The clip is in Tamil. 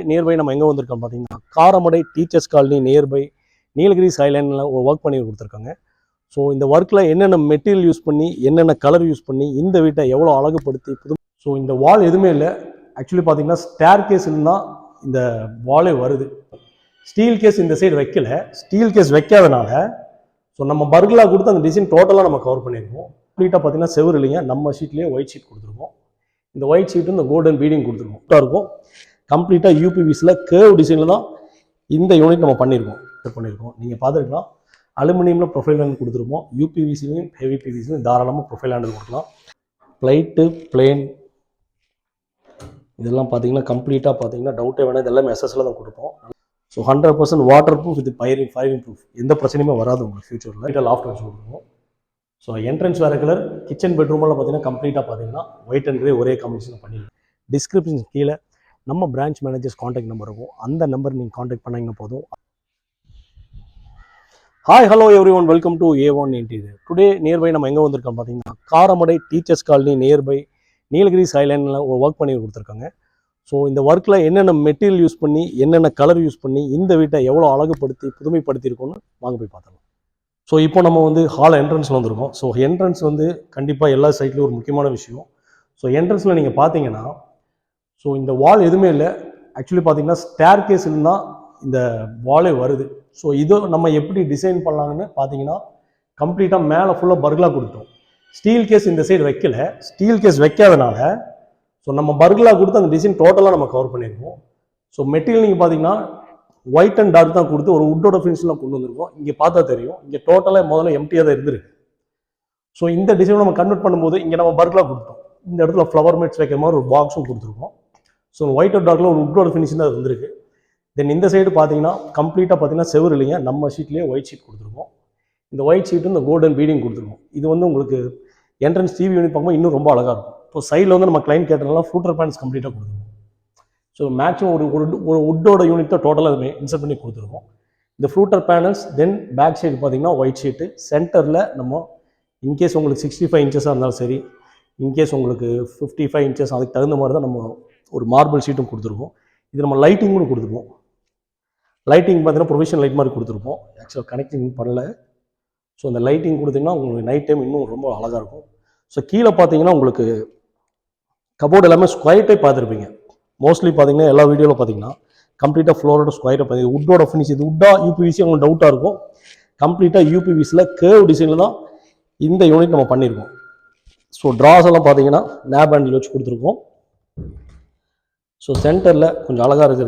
நியர்பை நம்ம எங்கே வந்திருக்கோம் பார்த்தீங்கன்னா Karamadai teachers colony nearby Nilgiris ஐலாண்டில் ஒர்க் பண்ணி கொடுத்துருக்காங்க. ஸோ இந்த ஒர்க்கில் என்னென்ன மெட்டீரியல் யூஸ் பண்ணி என்னென்ன கலர் யூஸ் பண்ணி இந்த வீட்டை எவ்வளோ அழகுபடுத்தி ஸோ இந்த வால் எதுவுமே இல்லை. ஆக்சுவலி பார்த்தீங்கன்னா ஸ்டேர் கேஸில் தான் இந்த வாலே வருது. ஸ்டீல் கேஸ் இந்த சைடு வைக்கல. ஸ்டீல் கேஸ் வைக்காதனால ஸோ நம்ம பர்கலா கொடுத்து அந்த டிசைன் டோட்டலாக நம்ம கவர் பண்ணியிருக்கோம். கம்ப்ளீட்டாக பார்த்தீங்கன்னா செவரு இல்லைங்க, நம்ம ஷீட்லேயே ஒயிட் ஷீட் கொடுத்துருக்கோம். இந்த ஒயிட் ஷீட்டு இந்த கோல்டன் பீடிங் கொடுத்துருக்கோம் இருக்கும். கம்ப்ளீட்டாக யூபிவிஸில் கேர்வ் டிசைனில் தான் இந்த யூனிட் நம்ம பண்ணியிருக்கோம். நீங்கள் பார்த்துருக்கலாம், அலுமினியமில் ப்ரொஃபைல் ஹேண்ட் கொடுத்துருப்போம். யூபிவிசிலையும் ஹெவி பிவிசிலையும் தாராளமாக ப்ரொஃபைல் ஹேண்ட் கொடுக்கலாம். ப்ளைட்டு பிளேன் இதெல்லாம் பார்த்தீங்கன்னா கம்ப்ளீட்டாக பார்த்தீங்கன்னா டவுட்டே வேணாம், இதெல்லாம் எஸ்எஸ்ல தான் கொடுப்போம். ஸோ 100% வாட்டர் ப்ரூஃப், இது ஃபயரிங் ப்ரூஃப், எந்த பிரச்சனையுமே வராது உங்களுக்கு ஃபியூச்சரில். லாஃப்ட் வச்சு கொடுத்துருவோம். ஸோ என்ட்ரன்ஸ் வேறு கலர், கிச்சன் பெட்ரூமெல்லாம் பார்த்தீங்கன்னா கம்ப்ளீட்டாக பார்த்தீங்கன்னா ஒயிட் அண்ட் கிரே ஒரே காம்பினேஷன் பண்ணிடுவோம். டிஸ்கிரிப்ஷன் கீழே நம்ம பிரான்ச் மேனேஜர்ஸ் காண்டாக்ட் நம்பர் இருக்கும், அந்த நம்பர் நீங்கள் காண்டாக்ட் பண்ணிங்கன்னா போதும். Hi hello everyone, welcome to A1 Interior. Today nearby நம்ம எங்கே வந்திருக்கோம் பார்த்தீங்கன்னா Karamadai teachers colony nearby Nilgiris ஐலாண்டில் ஒர்க் பண்ணி கொடுத்துருக்காங்க. ஸோ இந்த ஒர்க்கில் என்னென்ன மெட்டீரியல் யூஸ் பண்ணி என்னென்ன கலர் யூஸ் பண்ணி இந்த வீட்டை எவ்வளோ அழகுபடுத்தி புதுமைப்படுத்தியிருக்கோன்னு வாங்க போய் பார்த்துக்கலாம். ஸோ இப்போ நம்ம ஹால் என்ட்ரன்ஸில் வந்திருக்கோம். ஸோ என்ட்ரன்ஸ் கண்டிப்பாக எல்லா சைட்லேயும் ஒரு முக்கியமான விஷயம். ஸோ என்ட்ரன்ஸில் நீங்கள் பார்த்தீங்கன்னா ஸோ இந்த வால் எதுவுமே இல்லை. ஆக்சுவலி பார்த்தீங்கன்னா ஸ்டேர் கேஸில் தான் இந்த வாலே வருது. ஸோ இதை நம்ம எப்படி டிசைன் பண்ணலாங்கன்னு பார்த்தீங்கன்னா கம்ப்ளீட்டாக மேலே ஃபுல்லாக பர்கலா கொடுத்தோம். ஸ்டீல் கேஸ் இந்த சைடு வைக்கல. ஸ்டீல் கேஸ் வைக்காதனால ஸோ நம்ம பர்கலா கொடுத்து அந்த டிசைன் டோட்டலாக நம்ம கவர் பண்ணியிருக்கோம். ஸோ மெட்டீரியல் நீங்கள் பார்த்தீங்கன்னா ஒயிட் அண்ட் டார்க் தான் கொடுத்து ஒரு உட்டோட ஃபினிஷ்லாம் கொண்டு வந்திருக்கோம். இங்கே பார்த்தா தெரியும், இங்கே டோட்டலாக முதல்ல எம்டியாக தான் இருந்திருக்கு. ஸோ இந்த டிசைன் நம்ம கன்வெர்ட் பண்ணும்போது இங்கே நம்ம பர்கலா கொடுத்தோம். இந்த இடத்துல ஃப்ளவர் மேட்ஸ் வைக்கிற மாதிரி ஒரு பாக்ஸும் கொடுத்துருக்கோம். ஸோ ஒயிட் அண்ட் டார்க்கில் ஒரு உட்டோட ஃபினிஷிங் தான் வந்திருக்கு. தென் இந்த சைடு பார்த்தீங்கன்னா கம்ப்ளீட்டாக பார்த்தீங்கன்னா செவரு இல்லைங்க, நம்ம ஷீட்லேயே ஒயிட் ஷீட் கொடுத்துருக்கோம். இந்த ஒயிட் ஷீட்டு இந்த கோல்டன் பீடிங் கொடுத்துருக்கோம். இது உங்களுக்கு என்ட்ரன்ஸ் டிவி யூனிட் பார்க்கும்போது இன்னும் ரொம்ப அழகாக இருக்கும். இப்போ சைடில் நம்ம கிளைண்ட் கேட்டனால ஃப்ளூட்டர் பேனல்ஸ் கம்ப்ளீட்டாக கொடுத்துருக்கோம். ஸோ மேக்ஸிமம் ஒரு உட்டோட யூனிட் தான் டோட்டலாக இன்சர்ட் பண்ணி கொடுத்துருக்கோம். இந்த flutter panels then back side பார்த்தீங்கன்னா ஒயிட் ஷீட்டு, சென்டரில் நம்ம இன்கேஸ் உங்களுக்கு 65 இன்ச்சஸாக இருந்தாலும் சரி, இன்கேஸ் உங்களுக்கு 55 இன்ச்சஸ் அதுக்கு தகுந்த மாதிரி தான் நம்ம ஒரு மார்பிள் ஷீட்டும் கொடுத்துருக்கோம். இது நம்ம லைட்டிங்கும் கொடுத்துருக்கோம். லைட்டிங் பார்த்தீங்கன்னா ப்ரொவிஷன் லைட் மாதிரி கொடுத்துருப்போம். ஆக்சுவலாக கனெக்டிங் பண்ணல. ஸோ அந்த லைட்டிங் கொடுத்தீங்கன்னா உங்களுக்கு நைட் டைம் இன்னும் ரொம்ப அழகாக இருக்கும். ஸோ கீழே பார்த்தீங்கன்னா உங்களுக்கு கபோர்டு எல்லாமே ஸ்கொயர் டைப் பார்த்துருப்பீங்க. மோஸ்ட்லி பார்த்தீங்கன்னா எல்லா வீடியோவில் பார்த்தீங்கன்னா கம்ப்ளீட்டாக ஃப்ளோரோட ஸ்கொயரை பார்த்து உட்டோட ஃபினிஷ். இது உட்டா யூபிவிசி உங்களுக்கு டவுட்டாக இருக்கும். கம்ப்ளீட்டாக யூபிவிசியில் கேர்வ் டிசைனில் தான் இந்த யூனிட் நம்ம பண்ணியிருக்கோம். ஸோ ட்ராஸ் எல்லாம் பார்த்தீங்கன்னா நேப் ஹேண்டில் வச்சு கொடுத்துருக்கோம். ஸோ சென்டரில் கொஞ்சம் அழகாக இருக்கிறது